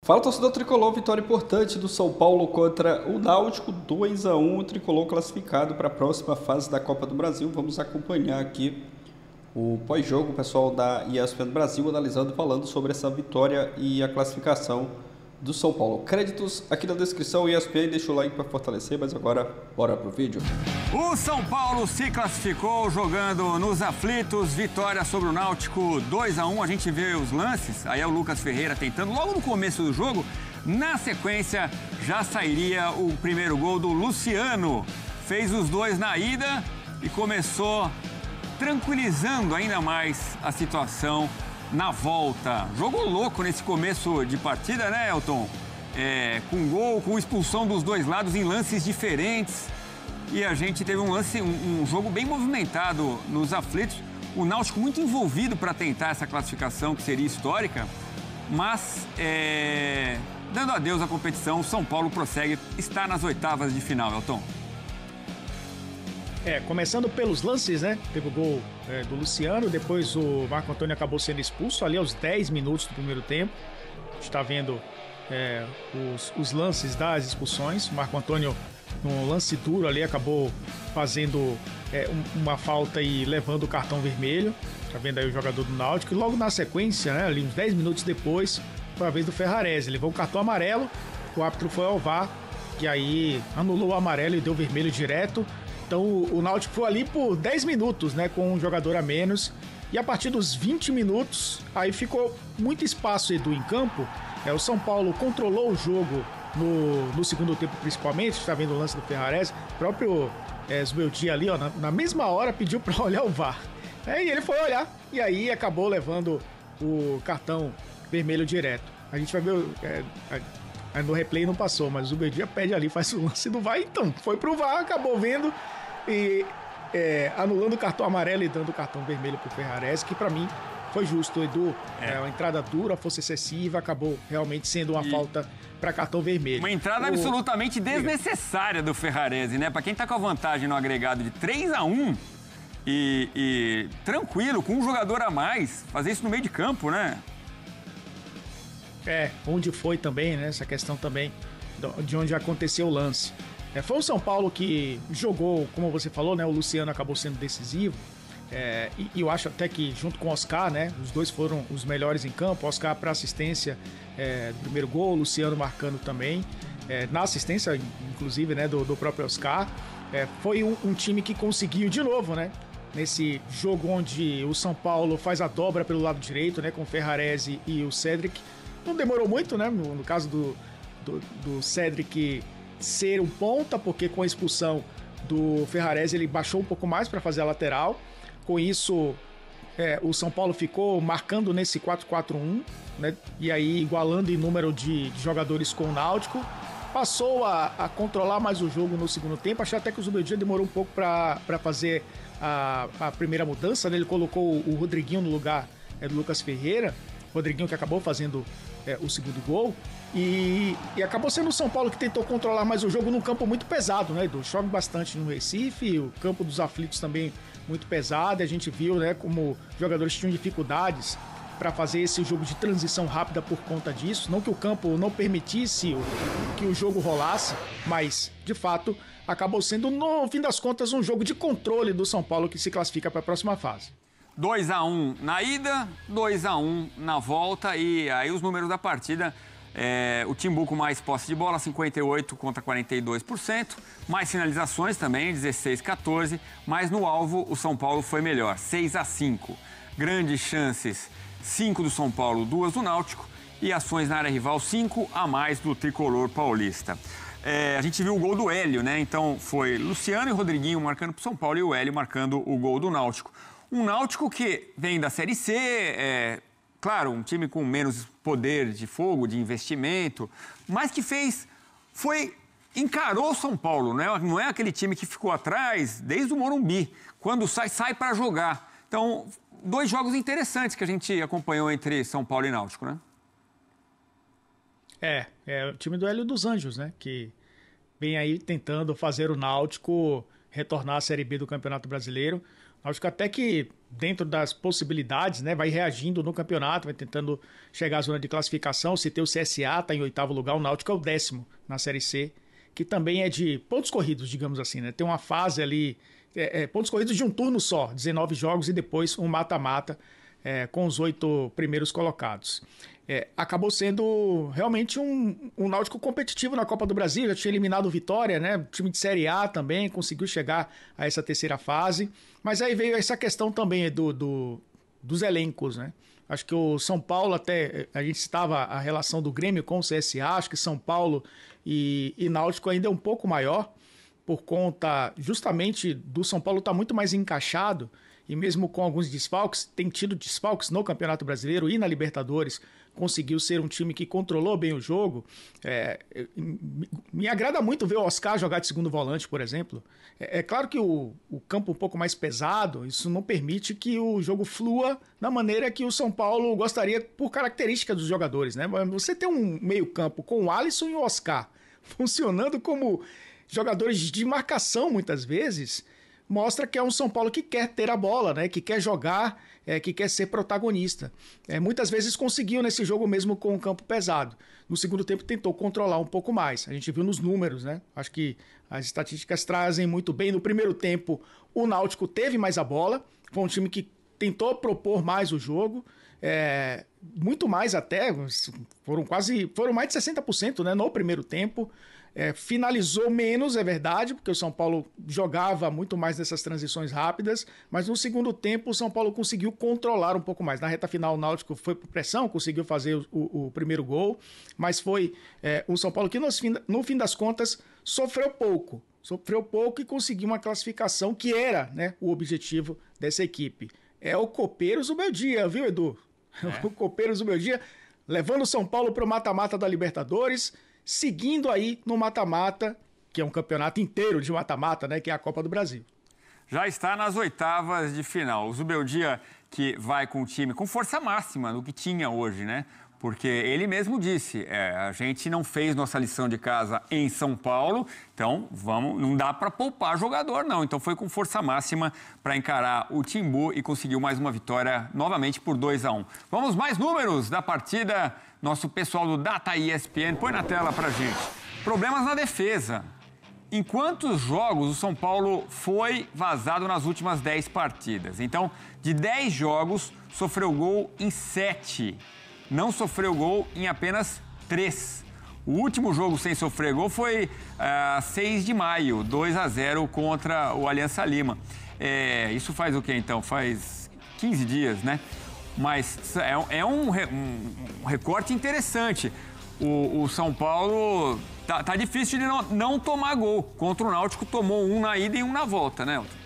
Fala, torcedor tricolor, vitória importante do São Paulo contra o Náutico, 2-1, o tricolor classificado para a próxima fase da Copa do Brasil. Vamos acompanhar aqui o pós-jogo, o pessoal da ESPN Brasil analisando, falando sobre essa vitória e a classificação do São Paulo. Créditos aqui na descrição, ESPN, deixa o like para fortalecer, mas agora bora pro vídeo. O São Paulo se classificou jogando nos aflitos, vitória sobre o Náutico 2-1, a gente vê os lances, aí é o Lucas Ferreira tentando, logo no começo do jogo, na sequência já sairia o primeiro gol do Luciano, fez os dois na ida e começou tranquilizando ainda mais a situação na volta. Jogo louco nesse começo de partida, né, Elton? Com gol, com expulsão dos dois lados em lances diferentes. E a gente teve um jogo bem movimentado nos aflitos. O Náutico muito envolvido para tentar essa classificação que seria histórica. Mas, dando adeus à competição, o São Paulo prossegue, está nas oitavas de final, Elton. Começando pelos lances, né? Teve o gol do Luciano, depois o Marco Antônio acabou sendo expulso ali aos 10 minutos do primeiro tempo. A gente está vendo os lances das expulsões. O Marco Antônio, no lance duro ali, acabou fazendo uma falta e levando o cartão vermelho. Tá vendo aí o jogador do Náutico. E logo na sequência, né, ali uns 10 minutos depois, foi a vez do Ferrarese. Levou o cartão amarelo, o árbitro foi ao VAR, e aí anulou o amarelo e deu vermelho direto. Então o Náutico foi ali por 10 minutos, né, com um jogador a menos. E a partir dos 20 minutos, aí ficou muito espaço, Edu, em campo. O São Paulo controlou o jogo no segundo tempo, principalmente. Está vendo o lance do Ferrarese. O próprio Zubeldia ali, ó, na mesma hora pediu para olhar o VAR. E ele foi olhar e aí acabou levando o cartão vermelho direto. A gente vai ver... no replay não passou, mas o Zubeldia pede ali, faz o lance do VAR. Então, foi pro VAR, acabou vendo e anulando o cartão amarelo e dando o cartão vermelho pro Ferrarese, que pra mim foi justo, Edu. Uma entrada dura, força excessiva, acabou realmente sendo uma falta para cartão vermelho. Uma entrada absolutamente desnecessária do Ferrarese, né? Pra quem tá com a vantagem no agregado de 3-1 e tranquilo, com um jogador a mais, fazer isso no meio de campo, né? Onde foi também, né? Essa questão também de onde aconteceu o lance. Foi o São Paulo que jogou, como você falou, né? O Luciano acabou sendo decisivo. E eu acho até que junto com o Oscar, né? Os dois foram os melhores em campo. O Oscar para assistência do primeiro gol, o Luciano marcando também. Na assistência, inclusive, né? Do próprio Oscar. Foi um time que conseguiu de novo, né? Nesse jogo onde o São Paulo faz a dobra pelo lado direito, né? Com o Ferrarese e o Cédric. Não demorou muito, né? No caso do Cédric ser um ponta, porque com a expulsão do Ferrarese ele baixou um pouco mais para fazer a lateral. Com isso, o São Paulo ficou marcando nesse 4-4-1, né? E aí igualando em número de jogadores com o Náutico. Passou a controlar mais o jogo no segundo tempo. Achei até que o Zubeldia demorou um pouco para fazer a primeira mudança, né? Ele colocou o Rodriguinho no lugar do Lucas Ferreira. Rodriguinho que acabou fazendo o segundo gol. E acabou sendo o São Paulo que tentou controlar mais o jogo num campo muito pesado, né, Edu? Chove bastante no Recife, o campo dos aflitos também muito pesado. E a gente viu, né, como jogadores tinham dificuldades para fazer esse jogo de transição rápida por conta disso. Não que o campo não permitisse que o jogo rolasse, mas, de fato, acabou sendo, no fim das contas, um jogo de controle do São Paulo que se classifica para a próxima fase. 2-1 na ida, 2-1 na volta e aí os números da partida, o Timbu com mais posse de bola, 58% contra 42%, mais finalizações também, 16-14, mas no alvo o São Paulo foi melhor, 6-5. Grandes chances, 5 do São Paulo, 2 do Náutico e ações na área rival, 5 a mais do tricolor paulista. A gente viu o gol do Hélio, né? Então foi Luciano e Rodriguinho marcando pro São Paulo e o Hélio marcando o gol do Náutico. Um Náutico que vem da Série C, claro, um time com menos poder de fogo, de investimento, mas que encarou o São Paulo, né? Não é aquele time que ficou atrás desde o Morumbi, quando sai para jogar. Então, 2 jogos interessantes que a gente acompanhou entre São Paulo e Náutico, né? O time do Hélio dos Anjos, né? Que vem aí tentando fazer o Náutico retornar à Série B do Campeonato Brasileiro. Acho que até que dentro das possibilidades, né, vai reagindo no campeonato, vai tentando chegar à zona de classificação. Se tem o CSA, está em 8º lugar, o Náutico é o 10º na Série C, que também é de pontos corridos, digamos assim, né? Tem uma fase ali, pontos corridos de um turno só, 19 jogos e depois um mata-mata com os 8 primeiros colocados. Acabou sendo realmente um Náutico competitivo na Copa do Brasil, já tinha eliminado o Vitória, né? O time de Série A também conseguiu chegar a essa terceira fase, mas aí veio essa questão também dos elencos, né? Acho que o São Paulo, até a gente citava a relação do Grêmio com o CSA, acho que São Paulo e Náutico ainda é um pouco maior, por conta justamente do São Paulo estar muito mais encaixado, e mesmo com alguns desfalques, tem tido desfalques no Campeonato Brasileiro e na Libertadores, conseguiu ser um time que controlou bem o jogo. Me agrada muito ver o Oscar jogar de segundo volante, por exemplo. É claro que o campo um pouco mais pesado, isso não permite que o jogo flua da maneira que o São Paulo gostaria por características dos jogadores, né? Você tem um meio campo com o Alisson e o Oscar funcionando como jogadores de marcação muitas vezes, mostra que é um São Paulo que quer ter a bola, né? Que quer jogar, que quer ser protagonista. Muitas vezes conseguiu nesse jogo mesmo com o campo pesado. No segundo tempo tentou controlar um pouco mais. A gente viu nos números, né? Acho que as estatísticas trazem muito bem. No primeiro tempo, o Náutico teve mais a bola. Foi um time que tentou propor mais o jogo. Muito mais até. Foram mais de 60%, né, no primeiro tempo. Finalizou menos, é verdade, porque o São Paulo jogava muito mais nessas transições rápidas, mas no segundo tempo o São Paulo conseguiu controlar um pouco mais. Na reta final o Náutico foi por pressão, conseguiu fazer o primeiro gol, mas foi um São Paulo que no fim das contas sofreu pouco e conseguiu uma classificação que era, né, o objetivo dessa equipe. É o Copeiros do meu dia, viu, Edu? O Copeiros do meu dia, levando o São Paulo para o mata-mata da Libertadores, seguindo aí no mata-mata, que é um campeonato inteiro de mata-mata, né, que é a Copa do Brasil. Já está nas oitavas de final. O Zubeldia que vai com o time com força máxima do que tinha hoje, né? Porque ele mesmo disse, a gente não fez nossa lição de casa em São Paulo, então não dá para poupar jogador não. Então foi com força máxima para encarar o Timbu e conseguiu mais uma vitória novamente por 2-1. Vamos mais números da partida. Nosso pessoal do Data ESPN põe na tela para gente. Problemas na defesa. Em quantos jogos o São Paulo foi vazado nas últimas 10 partidas? Então, de 10 jogos, sofreu gol em 7. Não sofreu gol em apenas 3. O último jogo sem sofrer gol foi 6 de maio, 2-0 contra o Aliança Lima. Isso faz o quê, então? Faz 15 dias, né? Mas é um recorte interessante. O São Paulo tá difícil de não tomar gol. Contra o Náutico tomou um na ida e um na volta, né, Elton?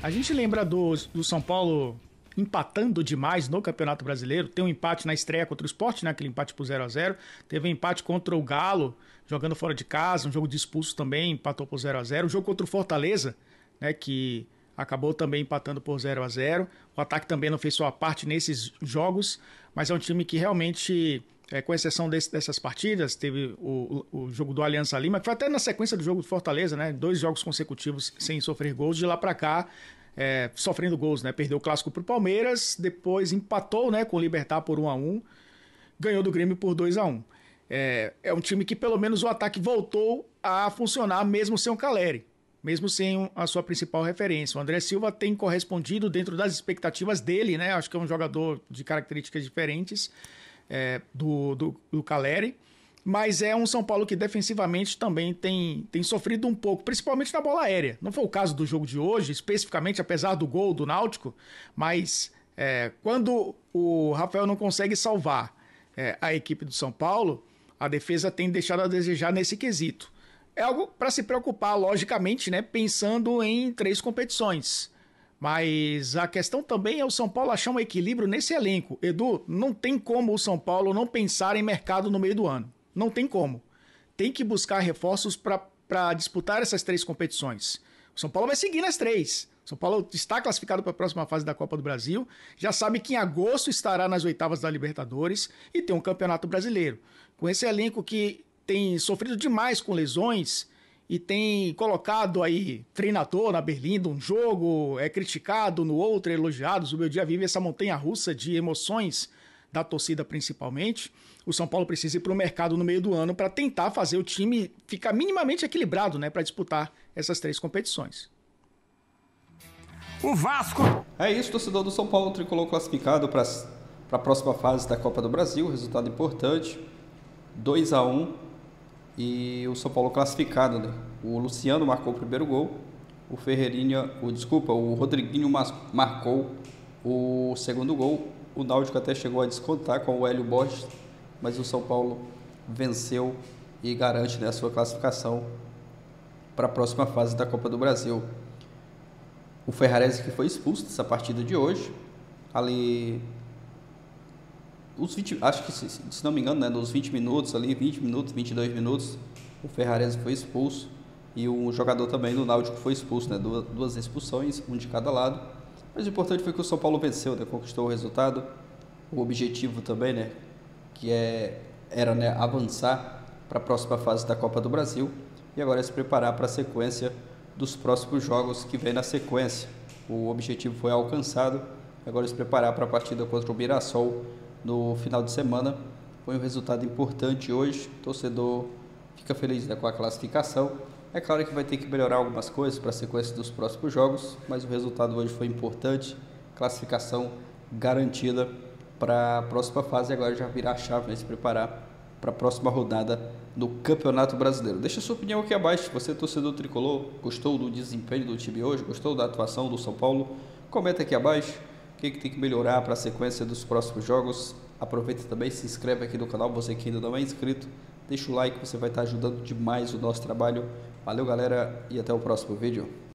A gente lembra do São Paulo empatando demais no Campeonato Brasileiro. Tem um empate na estreia contra o Sport, né? Aquele empate por 0-0. Teve um empate contra o Galo, jogando fora de casa, um jogo de expulso também, empatou por 0-0. O jogo contra o Fortaleza, né, que acabou também empatando por 0-0. O ataque também não fez sua parte nesses jogos, mas é um time que realmente, com exceção dessas partidas, teve o jogo do Aliança Lima, que foi até na sequência do jogo do Fortaleza, né? 2 jogos consecutivos sem sofrer gols. De lá para cá, sofrendo gols, né? Perdeu o clássico pro Palmeiras, depois empatou, né, com o Libertad por 1-1, ganhou do Grêmio por 2-1. É um time que pelo menos o ataque voltou a funcionar mesmo sem o Calleri, mesmo sem a sua principal referência. O André Silva tem correspondido dentro das expectativas dele, né? Acho que é um jogador de características diferentes do Calleri. Mas é um São Paulo que defensivamente também tem sofrido um pouco, principalmente na bola aérea. Não foi o caso do jogo de hoje, especificamente, apesar do gol do Náutico, mas quando o Rafael não consegue salvar a equipe do São Paulo, a defesa tem deixado a desejar nesse quesito. É algo para se preocupar, logicamente, né, pensando em 3 competições. Mas a questão também é o São Paulo achar um equilíbrio nesse elenco. Edu, não tem como o São Paulo não pensar em mercado no meio do ano. Não tem como. Tem que buscar reforços para disputar essas 3 competições. O São Paulo vai seguir nas 3. O São Paulo está classificado para a próxima fase da Copa do Brasil. Já sabe que em agosto estará nas oitavas da Libertadores e tem um Campeonato Brasileiro. Com esse elenco que tem sofrido demais com lesões e tem colocado aí treinador na Berlinda, um jogo é criticado, no outro é elogiado. O Zubeldia vive essa montanha-russa de emoções da torcida principalmente. O São Paulo precisa ir para o mercado no meio do ano para tentar fazer o time ficar minimamente equilibrado, né, para disputar essas 3 competições. O Vasco. É isso, torcedor do São Paulo, tricolor classificado para a próxima fase da Copa do Brasil. Resultado importante, 2-1 e o São Paulo classificado, né? O Luciano marcou o primeiro gol, o Rodriguinho marcou o segundo gol. O Náutico até chegou a descontar com o Hélio Borges, mas o São Paulo venceu e garante, né, a sua classificação para a próxima fase da Copa do Brasil. O Ferrarese que foi expulso dessa partida de hoje, ali, acho que se não me engano, né, nos 20 minutos, 22 minutos, o Ferrarese foi expulso e um jogador também do Náutico foi expulso, né, 2 expulsões, um de cada lado. Mas o importante foi que o São Paulo venceu, né, conquistou o resultado. O objetivo também, né, que era, né, avançar para a próxima fase da Copa do Brasil e agora é se preparar para a sequência dos próximos jogos que vem na sequência. O objetivo foi alcançado, agora é se preparar para a partida contra o Mirassol no final de semana. Foi um resultado importante hoje, o torcedor fica feliz, né, com a classificação. É claro que vai ter que melhorar algumas coisas para a sequência dos próximos jogos, mas o resultado hoje foi importante, classificação garantida para a próxima fase. Agora já virar a chave, né, se preparar para a próxima rodada do Campeonato Brasileiro. Deixa a sua opinião aqui abaixo. Você, torcedor tricolor, gostou do desempenho do time hoje? Gostou da atuação do São Paulo? Comenta aqui abaixo o que tem que melhorar para a sequência dos próximos jogos. Aproveita também, se inscreve aqui no canal, você que ainda não é inscrito. Deixa o like, você vai estar ajudando demais o nosso trabalho. Valeu, galera, e até o próximo vídeo.